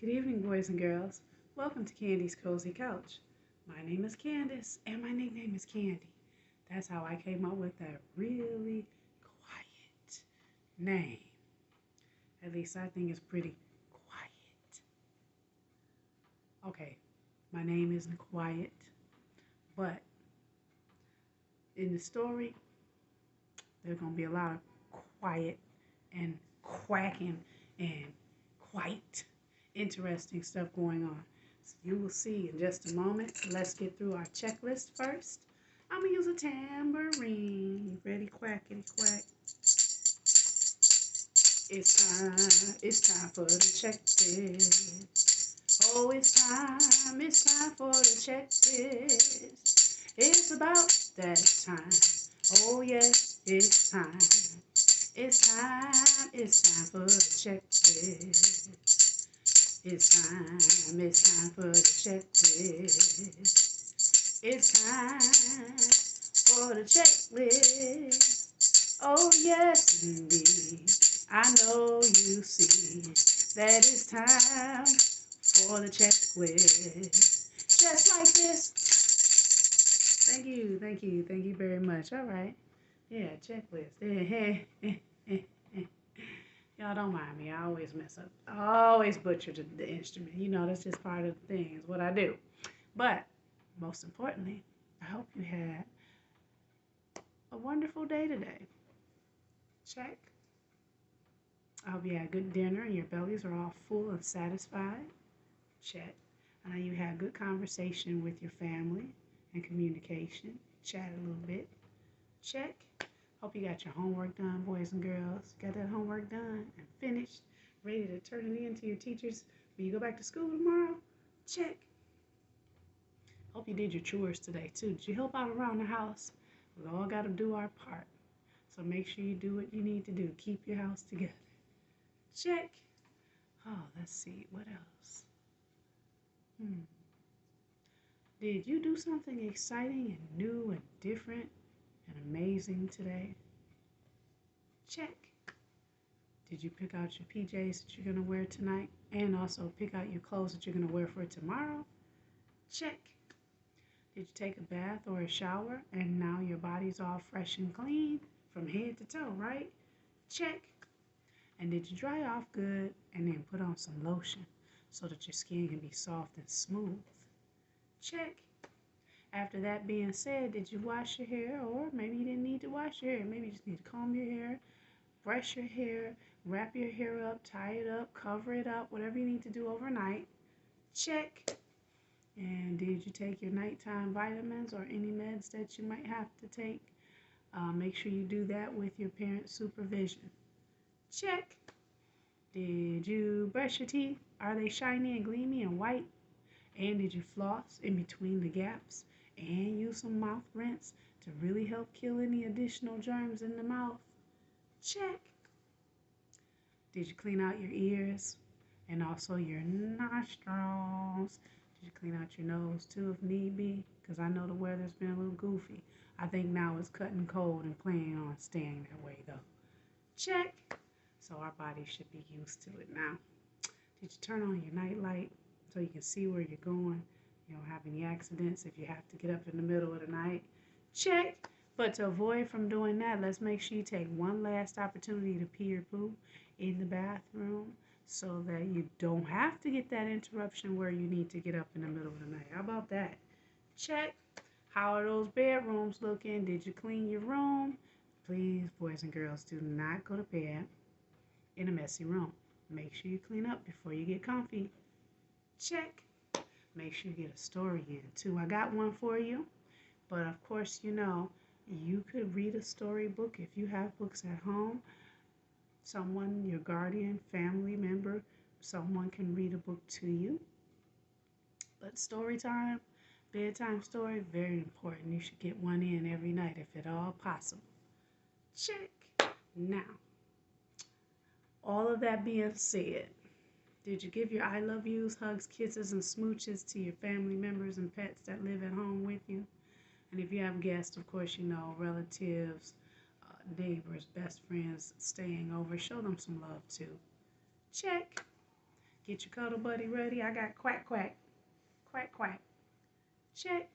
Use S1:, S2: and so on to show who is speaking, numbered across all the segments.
S1: Good evening, boys and girls. Welcome to Candy's Cozy Couch. My name is Candace, and my nickname is Candy. That's how I came up with that really quiet name. At least I think it's pretty quiet. Okay, my name isn't quiet, but in the story, there's going to be a lot of quiet and quacking and quite interesting stuff going on. So you will see in just a moment. Let's get through our checklist first. I'm going to use a tambourine. Ready, quackity quack. It's time for the checklist. Oh, it's time for the checklist. It's about that time. Oh, yes, it's time. It's time for the checklist. It's time for the checklist. It's time for the checklist. Oh, yes, indeed. I know you see that it's time for the checklist. Just like this. Thank you very much. All right. Yeah, checklist. Y'all don't mind me. I always mess up. I always butcher the instrument. You know, that's just part of the thing. It's what I do. But most importantly, I hope you had a wonderful day today. Check. I hope you had good dinner and your bellies are all full and satisfied. Check. I know you had good conversation with your family and communication. Chat a little bit. Check. Hope you got your homework done, boys and girls. Got that homework done and finished, ready to turn it in to your teachers when you go back to school tomorrow. Check. Hope you did your chores today, too. Did you help out around the house? We all got to do our part. So make sure you do what you need to do. Keep your house together. Check. Oh, let's see. What else? Did you do something exciting and new and different and amazing today? Check. Did you pick out your PJs that you're going to wear tonight and also pick out your clothes that you're going to wear for tomorrow? Check. Did you take a bath or a shower and now your body's all fresh and clean from head to toe, right? Check. And did you dry off good and then put on some lotion so that your skin can be soft and smooth? Check. After that being said, did you wash your hair? Or maybe you didn't need to wash your hair. Maybe you just need to comb your hair, brush your hair, wrap your hair up, tie it up, cover it up, whatever you need to do overnight. Check. And did you take your nighttime vitamins or any meds that you might have to take? Make sure you do that with your parent's supervision. Check. Did you brush your teeth? Are they shiny and gleamy and white? And did you floss in between the gaps and use some mouth rinse to really help kill any additional germs in the mouth? Check. Did you clean out your ears and also your nostrils? Did you clean out your nose too if need be? Because I know the weather's been a little goofy. I think now it's cutting cold and planning on staying that way though. Check. So our body should be used to it now. Did you turn on your night light so you can see where you're going? You don't have any accidents if you have to get up in the middle of the night. Check. But to avoid from doing that, let's make sure you take one last opportunity to pee or poo in the bathroom so that you don't have to get that interruption where you need to get up in the middle of the night. How about that? Check. How are those bedrooms looking? Did you clean your room? Please, boys and girls, do not go to bed in a messy room. Make sure you clean up before you get comfy. Check. Make sure you get a story in too. I got one for you. But of course, you know, you could read a storybook if you have books at home. Someone, your guardian, family member, someone can read a book to you. But story time, bedtime story, very important. You should get one in every night if at all possible. Check. Now, all of that being said, did you give your I love yous, hugs, kisses, and smooches to your family members and pets that live at home with you? And if you have guests, of course, you know, relatives, neighbors, best friends staying over, show them some love too. Check. Get your cuddle buddy ready. I got quack, quack, quack, quack. Check.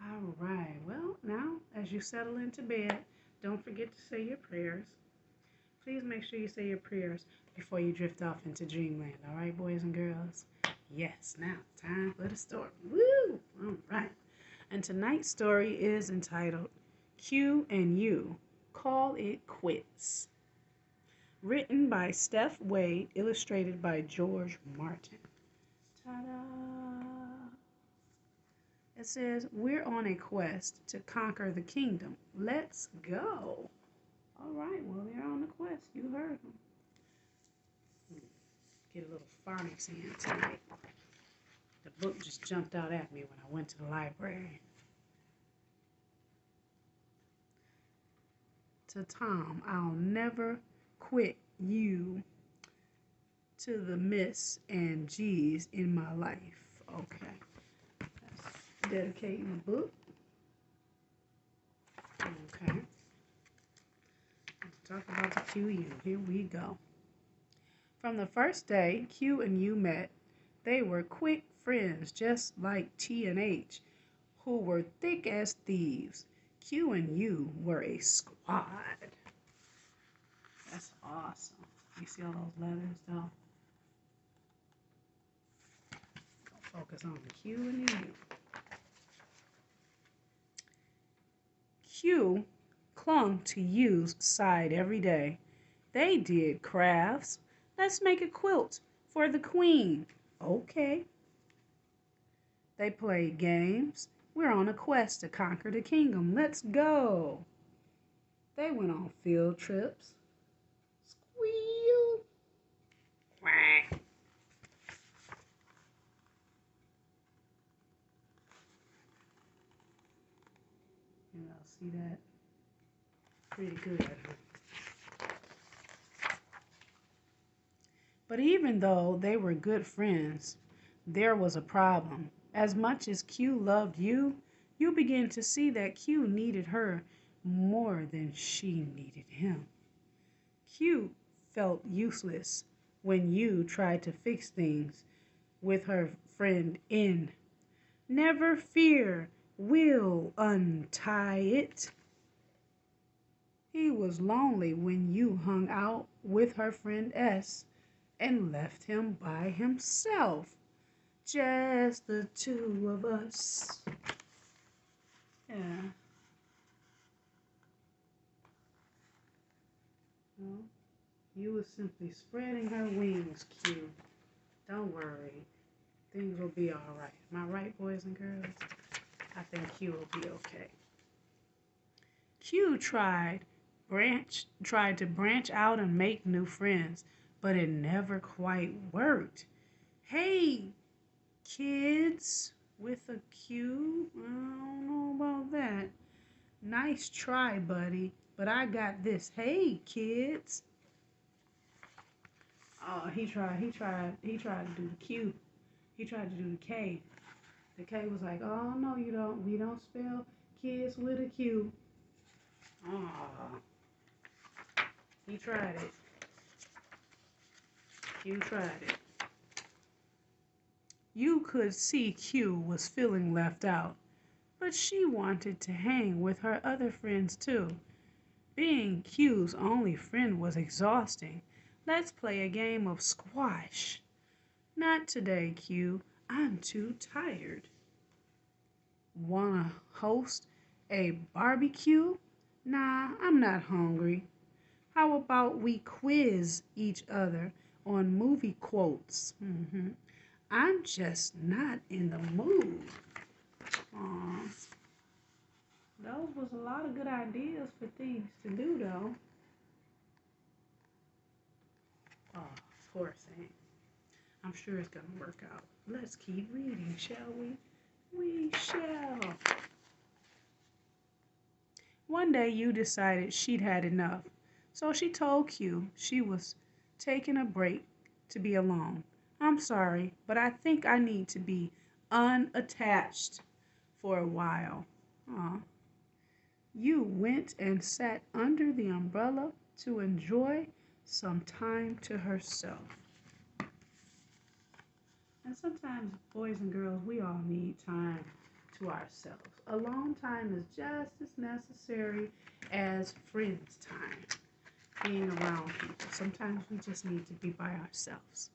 S1: All right. Well, now, as you settle into bed, don't forget to say your prayers. Please make sure you say your prayers before you drift off into dreamland. All right, boys and girls? Yes. Now, time for the story. Woo! All right. And tonight's story is entitled Q and You, Call It Quits. Written by Steph Wade, illustrated by George Martin. Ta-da! It says, we're on a quest to conquer the kingdom. Let's go. All right, well, they're on the quest. You heard them. Get a little phonics in tonight. The book just jumped out at me when I went to the library. To Tom, I'll never quit you. To the Miss and G's in my life. Okay. That's dedicating the book. Okay. Let's talk about the QU. Here we go. From the first day Q and U met, they were quick friends just like T and H, who were thick as thieves. Q and U were a squad. That's awesome. You see all those letters though? Go focus on the Q and the U. Q clung to U's side every day. They did crafts. Let's make a quilt for the queen. Okay. They played games. We're on a quest to conquer the kingdom. Let's go. They went on field trips. Squeal. Quack. You know, see that? Pretty good. But even though they were good friends, there was a problem. As much as Q loved you, you began to see that Q needed her more than she needed him. Q felt useless when you tried to fix things with her friend N. Never fear, we'll untie it. He was lonely when you hung out with her friend S and left him by himself. Just the two of us. Yeah. Well, you was simply spreading her wings, Q. Don't worry. Things will be all right. Am I right, boys and girls? I think Q will be okay. Q tried to branch out and make new friends, but it never quite worked. Hey, kids, with a Q? I don't know about that. Nice try, buddy, but I got this. Hey, kids. Oh, he tried to do the Q. He tried to do the K. The K was like, oh, no, you don't. We don't spell kids with a Q. Oh. He tried it. Q tried it. You could see Q was feeling left out, but she wanted to hang with her other friends too. Being Q's only friend was exhausting. Let's play a game of squash. Not today, Q. I'm too tired. Wanna host a barbecue? Nah, I'm not hungry. How about we quiz each other on movie quotes? I'm just not in the mood. Aw. Those was a lot of good ideas for things to do, though. Oh, poor thing. I'm sure it's going to work out. Let's keep reading, shall we? We shall. One day you decided she'd had enough, so she told Q she was taking a break to be alone. I'm sorry, but I think I need to be unattached for a while. Aw. You went and sat under the umbrella to enjoy some time to herself. And sometimes, boys and girls, we all need time to ourselves. Alone time is just as necessary as friends' time, being around people. Sometimes we just need to be by ourselves.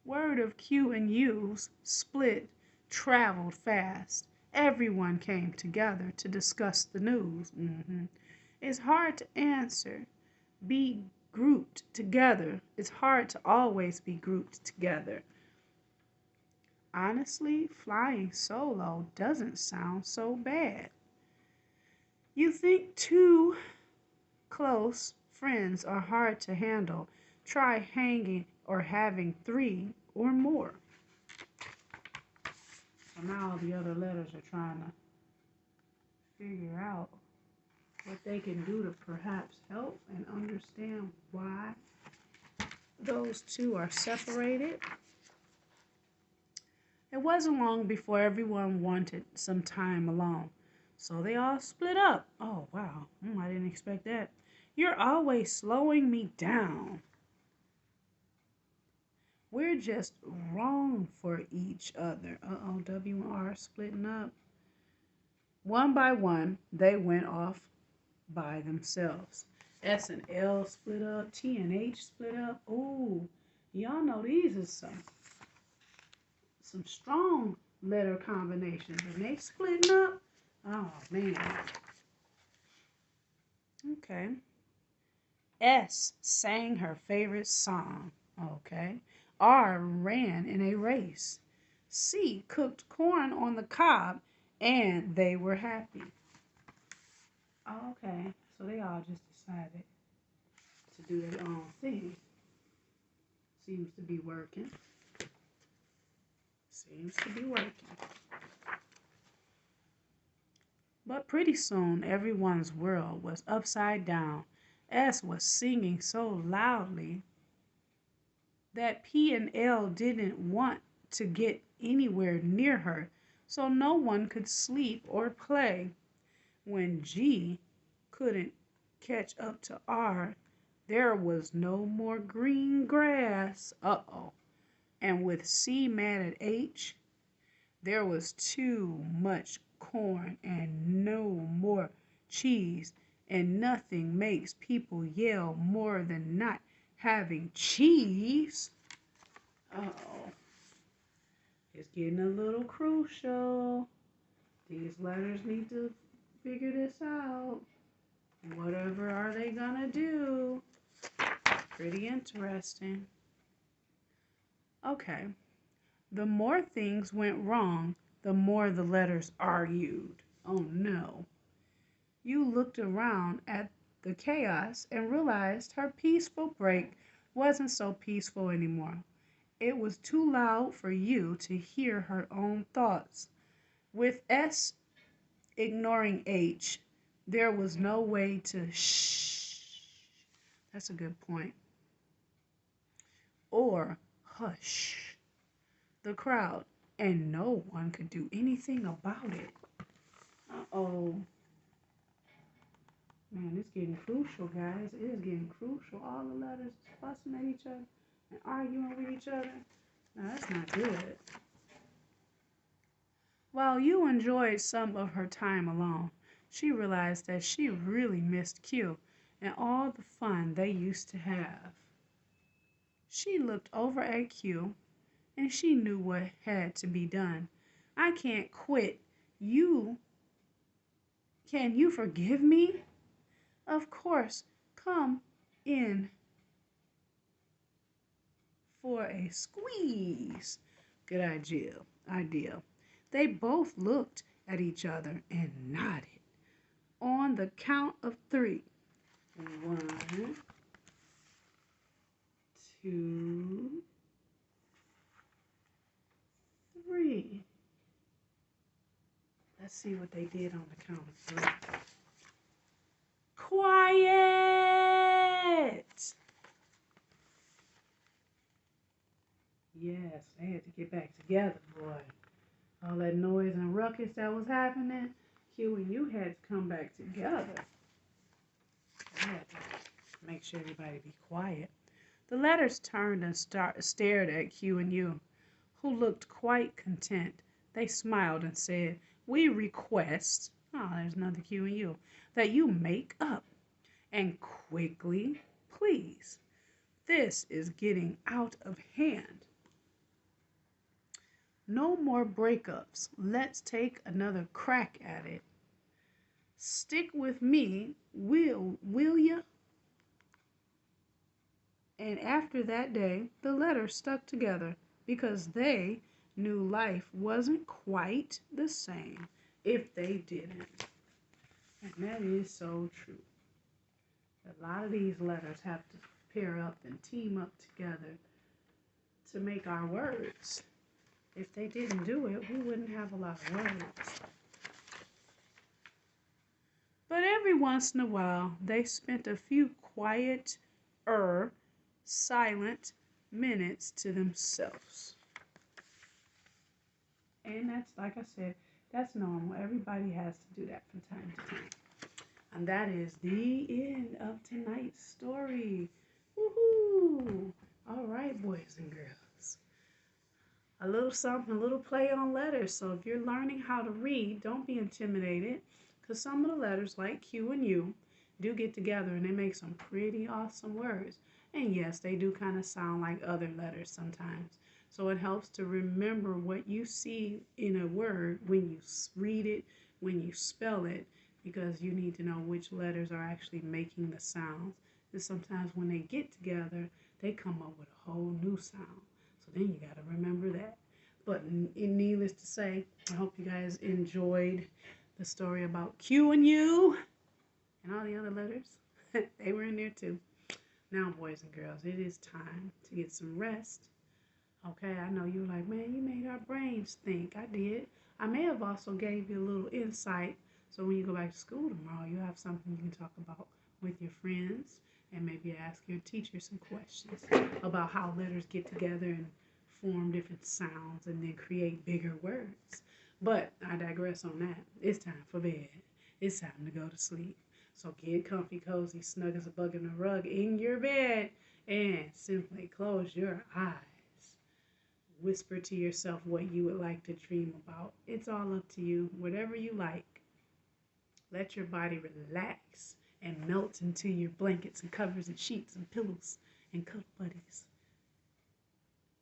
S1: Word of Q and U's split traveled fast. Everyone came together to discuss the news. It's hard to answer. Be grouped together. It's hard to always be grouped together. Honestly, flying solo doesn't sound so bad. You think two close friends are hard to handle. Try hanging or having three or more. So now the other letters are trying to figure out what they can do to perhaps help and understand why those two are separated. It wasn't long before everyone wanted some time alone. So they all split up. Oh, wow. I didn't expect that. You're always slowing me down. We're just wrong for each other. Uh-oh, W and R splitting up. One by one, they went off by themselves. S and L split up. T and H split up. Ooh, y'all know these are some strong letter combinations. And they splitting up. Oh, man. Okay. S sang her favorite song. Okay. R ran in a race. C cooked corn on the cob and they were happy. Okay. So they all just decided to do their own thing. Seems to be working. Seems to be working. But pretty soon everyone's world was upside down. S was singing so loudly that P and L didn't want to get anywhere near her, so no one could sleep or play. When G couldn't catch up to R, there was no more green grass. Uh-oh. And with C mad at H, there was too much corn and no more cheese, and nothing makes people yell more than not having cheese. Uh-oh. It's getting a little crucial. These letters need to figure this out. Whatever are they gonna do? Pretty interesting. Okay. The more things went wrong, the more the letters argued. Oh no. You looked around at the chaos and realized her peaceful break wasn't so peaceful anymore. It was too loud for you to hear her own thoughts. With S ignoring H, there was no way to shh. That's a good point. Or hush the crowd, and no one could do anything about it. Uh-oh. Man, it's getting crucial, guys. It is getting crucial. All the letters fussing at each other and arguing with each other. Now, that's not good. While you enjoyed some of her time alone, she realized that she really missed Q and all the fun they used to have. She looked over at Q and she knew what had to be done. I can't quit. Can you forgive me? Of course. Come in for a squeeze. Good idea. They both looked at each other and nodded. On the count of three. 1, 2, 3. Let's see what they did on the count of 3. Quiet! Yes, they had to get back together, boy. All that noise and ruckus that was happening, Q and you had to come back together. They had to make sure everybody be quiet. The letters turned and stared at Q and U, who looked quite content. They smiled and said, "We request," oh, there's another Q and U, "that you make up. And quickly, please. This is getting out of hand. No more breakups. Let's take another crack at it. Stick with me, will ya?" And after that day, the letters stuck together because they knew life wasn't quite the same if they didn't. And that is so true. A lot of these letters have to pair up and team up together to make our words. If they didn't do it, we wouldn't have a lot of words. But every once in a while, they spent a few quiet, silent minutes to themselves. And that's, like I said, that's normal. Everybody has to do that from time to time. And that is the end of tonight's story. Woohoo! All right, boys and girls. A little something, a little play on letters. So if you're learning how to read, don't be intimidated, because some of the letters, like Q and U, do get together and they make some pretty awesome words. And yes, they do kind of sound like other letters sometimes. So it helps to remember what you see in a word when you read it, when you spell it, because you need to know which letters are actually making the sounds. And sometimes when they get together, they come up with a whole new sound. So then you got to remember that. But needless to say, I hope you guys enjoyed the story about Q and U and all the other letters. They were in there too. Now, boys and girls, it is time to get some rest. Okay, I know you were like, man, you made our brains think. I did. I may have also gave you a little insight, so when you go back to school tomorrow, you have something you can talk about with your friends, and maybe ask your teacher some questions about how letters get together and form different sounds and then create bigger words. But I digress on that. It's time for bed. It's time to go to sleep. So get comfy, cozy, snug as a bug in a rug in your bed, and simply close your eyes. Whisper to yourself what you would like to dream about. It's all up to you, whatever you like. Let your body relax and melt into your blankets and covers and sheets and pillows and cuddle buddies.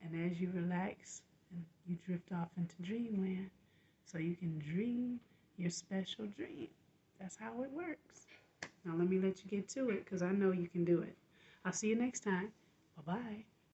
S1: And as you relax, and you drift off into dreamland, so you can dream your special dream. That's how it works. Now let me let you get to it, because I know you can do it. I'll see you next time. Bye-bye.